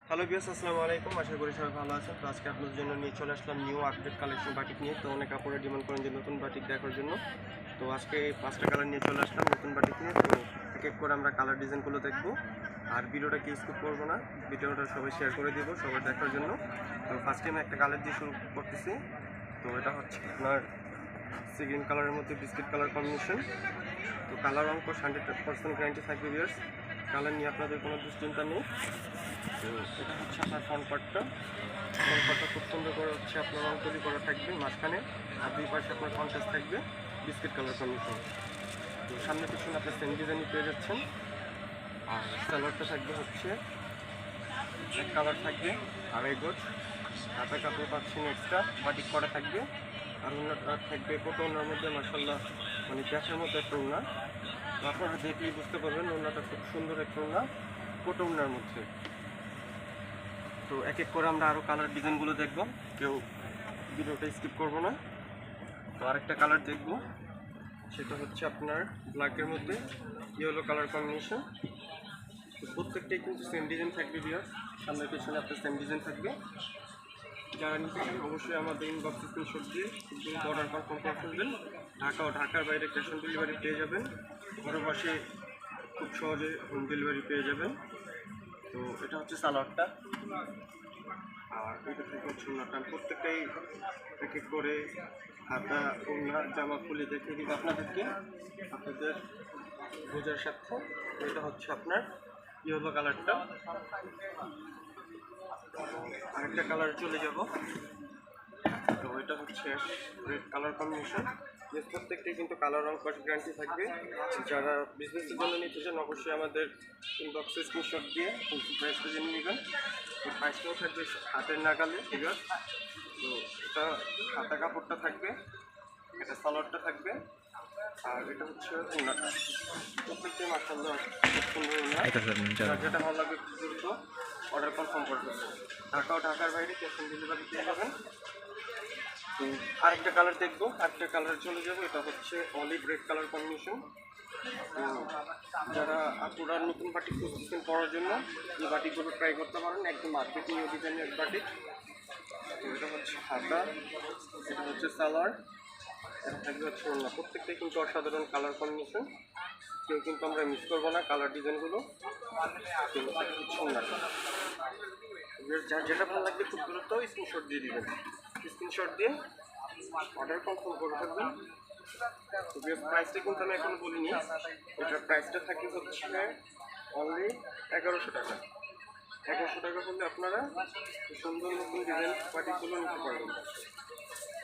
Hello viewers, আসসালামু আলাইকুম। আশা করি সবাই ভালো আছেন। তো আজকে আপনাদের জন্য নিয়ে চলে আসলাম নিউ আপডেট কালেকশন বাটিক নিয়ে। তো অনেক কাপড়ে ডিমান্ড করেন যে নতুন বাটিক দেখার জন্য। তো আজকে 5টা কালার নিয়ে চলে আসলাম নতুন বাটিক নিয়ে। তো এক এক করে আমরা কালার ডিজাইনগুলো দেখবো। আর ভিডিওটাকে স্কিপ করবো না, ভিডিওটা সবাই শেয়ার করে দিব সবার দেখার জন্য। তো ফার্স্ট টাইম একটা কালার দিয়ে শুরু করতেছি। তো এটা হচ্ছে আপনার সি গ্রিন কালারের মধ্যে বিস্কিট কালার কম্বিনেশন। তো কালার অঙ্ক 100% গ্যারান্টি থাকবে ভিউয়ার্স। কালার নিয়ে আপনাদের কোনো দুশ্চিন্তা নেই। তো এটা হচ্ছে আপনার ফ্রন্ট পার্টটা খুব সুন্দর করে হচ্ছে আপনার রং তৈরি করা থাকবে মাঝখানে, আর দুই পাশে আপনার কন্ট্রাস্ট থাকবে বিস্কিট কালার কম্বিনেশন। তো সামনে পিছনে আপনার সেম ডিজাইনই পেয়ে যাচ্ছেন। আর সালোয়ারটা থাকবে হচ্ছে এক কালার থাকবে, আড়াই গজ হাতা কাপড় পাচ্ছেন এক্সট্রা বাটিক করা থাকবে। আর অন্যটা থাকবে কোটো ওনার মধ্যে মাসাল্লাহ, মানে গ্যাসের মতো একটা ওনা। তো আপনারা দেখলেই বুঝতে পারবেন ওনাটা খুব সুন্দর একটা ওনা, কোটো ওনার মধ্যে। তো এক এক করে আমরা আরও কালার ডিজাইনগুলো দেখব, কেউ ভিডিওটা স্কিপ করব না। তো আরেকটা কালার দেখব, সেটা হচ্ছে আপনার ব্ল্যাকের মধ্যে ইয়েলো কালার কম্বিনেশন। তো প্রত্যেকটাই কিন্তু সেম ডিজাইন থাকবে ভিউয়ার, সামনের পেছনে আপনার সেম ডিজাইন থাকবে। যারা নিতে চান অবশ্যই আমাদের ইনবক্সে স্ক্রিনশট দিয়ে অর্ডার কনফার্ম করে ফেলবেন। ঢাকা ও ঢাকার বাইরে ক্যাশ অন ডেলিভারি পেয়ে যাবেন, ঘরের পাশে খুব সহজে হোম ডেলিভারি পেয়ে যাবেন। তো এটা হচ্ছে সালোয়ারটা, আর এটা থেকে হচ্ছে ওনাটা। প্রত্যেকটাই এক এক করে হাতা ওনার জামা খুলে দেখে দিব আপনাদেরকে, আপনাদের বোঝার সাথে। এটা হচ্ছে আপনার ইয়েলো কালারটা। আরেকটা কালার চলে যাব, তো এটা হচ্ছে রেড কালার কম্বিনেশন। প্রত্যেকটাই কিন্তু কালার রং কস গ্যারান্টি থাকবে। যারা বিজনেসের জন্য নিতে চান অবশ্যই আমাদের ইনবক্সে স্ক্রিনশট দিয়ে প্রাইসটা জেনে নেবেন। তো প্রাইসটাও থাকবে হাতের নাগালে, ঠিক আছে। তো এটা হাতা কাপড়টা থাকবে, এটা সালোয়ারটা থাকবে, আর এটা হচ্ছে ওনাটা। প্রত্যেকটাই মাশাআল্লাহ খুব সুন্দর ওনা। যেটা ভালো লাগবে দ্রুত অর্ডার কনফার্ম করবেন। ঢাকা ও ঢাকার বাইরে ক্যাশ অন ডেলিভারি পেয়ে যাবেন। তো আরেকটা কালার দেখবো, আরেকটা কালার চলে যাবো। এটা হচ্ছে অলিভ রেড কালার কম্বিনেশন। তো যারা আপুরা নতুন বাটিক খুঁজতেছেন পরার জন্য এই বাটিকগুলো ট্রাই করতে পারেন, একদম মার্কেটিং ডিজাইনের বাটিক। তো এটা হচ্ছে হাতা, এটা হচ্ছে সালোয়ার, এটা থাকবে হচ্ছে ওড়না। প্রত্যেকটাই কিন্তু অসাধারণ কালার কম্বিনেশন, কেউ কিন্তু আমরা মিস করবো না কালার ডিজাইনগুলো। তো এটা হচ্ছে ওড়নাটা। যার যেটা ভালো লাগবে খুব দ্রুত স্ক্রিনশট দিয়ে দিবেন, স্ক্রিনশট দিয়ে অর্ডার কনফার্ম করে থাকবেন। তো প্রাইসটা কিন্তু আমি এখনো বলিনি, এটার প্রাইসটা থাকবে হচ্ছে অনলি 1100 টাকা। 1100 টাকা হলে আপনারা সুন্দর নতুন ডিজাইন পার্টিগুলো নিতে পারবেন।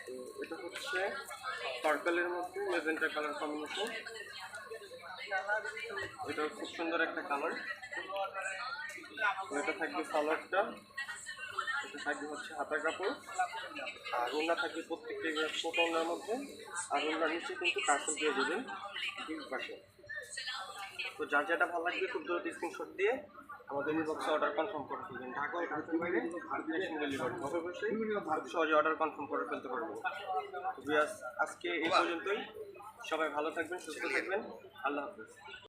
তো এটা হচ্ছে পার্পেলের মধ্যে ম্যাজেন্টা কালার কম্বিনেশন। এটা খুব সুন্দর একটা কালার। এটা থাকবে সালোয়ারটা, এটা থাকবে হচ্ছে হাতা কাপড়, আর ওড়না থাকবে প্রত্যেকটি ছোট ওড়নার মধ্যে। আর ওড়নার নিচে কিন্তু কাপড় দিয়ে দেবেন দুই পাশে। তো যার যেটা ভালো লাগবে খুব দ্রুত স্ক্রিনশট দিয়ে আমাদের ইনবক্সে অর্ডার কনফার্ম করে ফেলবেন। ঢাকা ও ঢাকার বাইরে ক্যাশ অন ডেলিভারি ঘরে বসে খুব সহজে অর্ডার কনফার্ম করে ফেলতে পারবেন। আজকে এই পর্যন্তই। সবাই ভালো থাকবেন, সুস্থ থাকবেন। আল্লাহ হাফেজ।